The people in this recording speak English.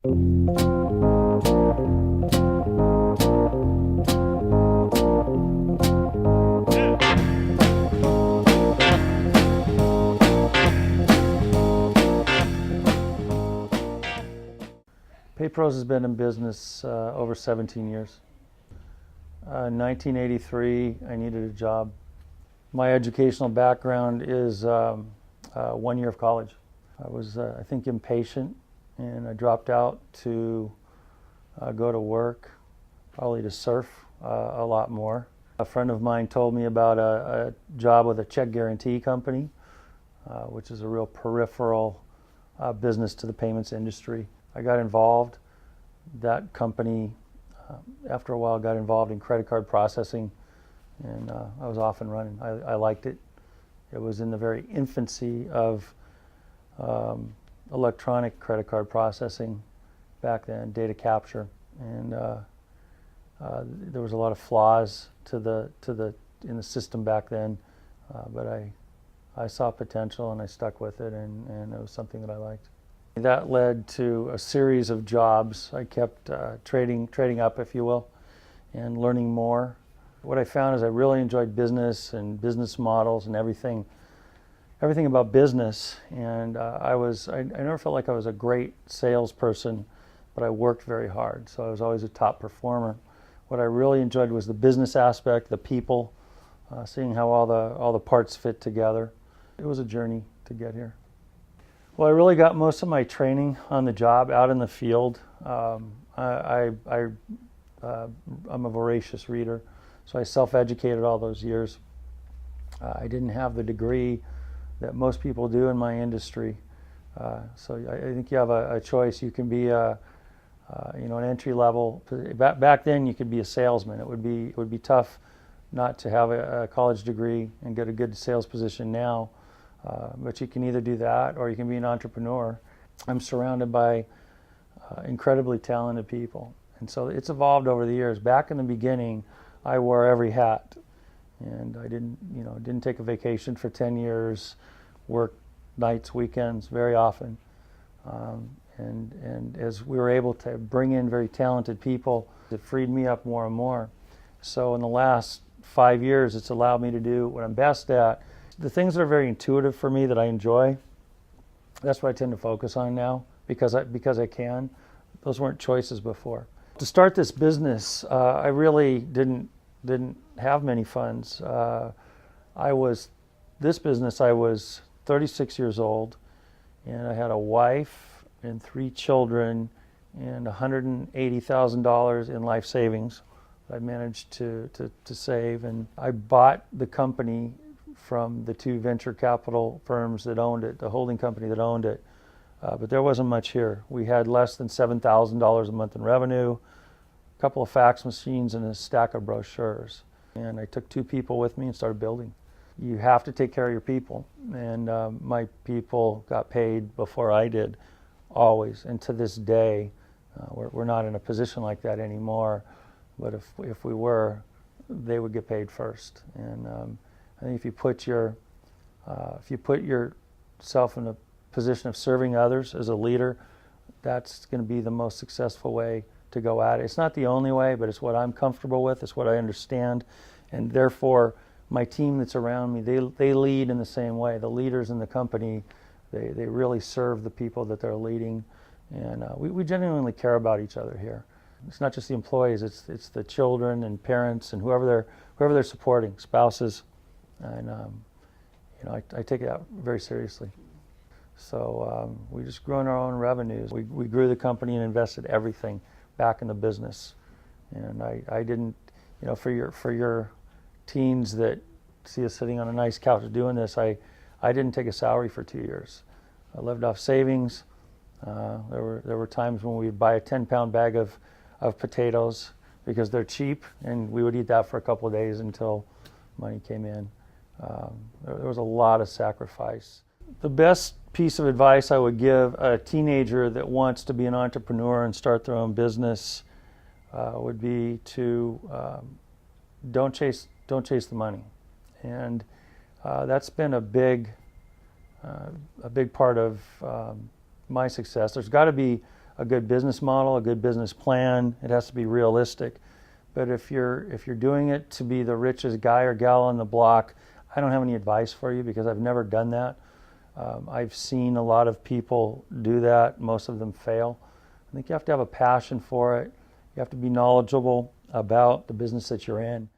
PayPros has been in business over 17 years. 1983, I needed a job. My educational background is 1 year of college. I was, I think, impatient, and I dropped out to go to work, probably to surf a lot more. A friend of mine told me about a job with a check guarantee company, which is a real peripheral business to the payments industry. I got involved. That company, after a while, got involved in credit card processing, and I was off and running. I liked it. It was in the very infancy of electronic credit card processing back then, data capture, and there was a lot of flaws in the system back then, but I saw potential and I stuck with it, and it was something that I liked. That led to a series of jobs. I kept trading up, if you will, and learning more. What I found is I really enjoyed business and business models and everything about business. And I never felt like I was a great salesperson, but I worked very hard. So I was always a top performer. What I really enjoyed was the business aspect, the people, seeing how all the parts fit together. It was a journey to get here. Well, I really got most of my training on the job, out in the field. I'm a voracious reader, so I self-educated all those years. I didn't have the degree that most people do in my industry, so I think you have a choice. You can be an entry level. Back then, you could be a salesman. It would be tough not to have a college degree and get a good sales position now. But you can either do that or you can be an entrepreneur. I'm surrounded by incredibly talented people, and so it's evolved over the years. Back in the beginning, I wore every hat, and I didn't take a vacation for 10 years, worked nights, weekends very often, and as we were able to bring in very talented people, it freed me up more and more. So in the last 5 years, it's allowed me to do what I'm best at. The things that are very intuitive for me that I enjoy, that's what I tend to focus on now because I can. Those weren't choices before. To start this business, I really didn't have many funds. I was 36 years old, and I had a wife and 3 children and $180,000 in life savings I managed to save, and I bought the company from the 2 venture capital firms that owned it, the holding company that owned it. But there wasn't much here. We had less than $7,000 a month in revenue, a couple of fax machines, and a stack of brochures. And I took 2 people with me and started building. You have to take care of your people. And my people got paid before I did, always. And to this day, we're not in a position like that anymore. But if we were, they would get paid first. And I think if you put yourself in a position of serving others as a leader, that's going to be the most successful way to go at it. It's not the only way, but it's what I'm comfortable with. It's what I understand, and therefore my team that's around me, they lead in the same way. The leaders in the company, they really serve the people that they're leading, and we genuinely care about each other here. It's not just the employees; it's the children and parents and whoever they're supporting, spouses. And I take it out very seriously. So we just grew in our own revenues. We grew the company and invested everything back in the business. And I didn't, for your teens that see us sitting on a nice couch doing this, I didn't take a salary for 2 years. I lived off savings. There were times when we'd buy a 10-pound bag of potatoes because they're cheap, and we would eat that for a couple of days until money came in. There was a lot of sacrifice. The best piece of advice I would give a teenager that wants to be an entrepreneur and start their own business would be to don't chase the money, and that's been a big part of my success. There's got to be a good business model, a good business plan. It has to be realistic. But if you're doing it to be the richest guy or gal on the block, I don't have any advice for you because I've never done that. I've seen a lot of people do that. Most of them fail. I think you have to have a passion for it. You have to be knowledgeable about the business that you're in.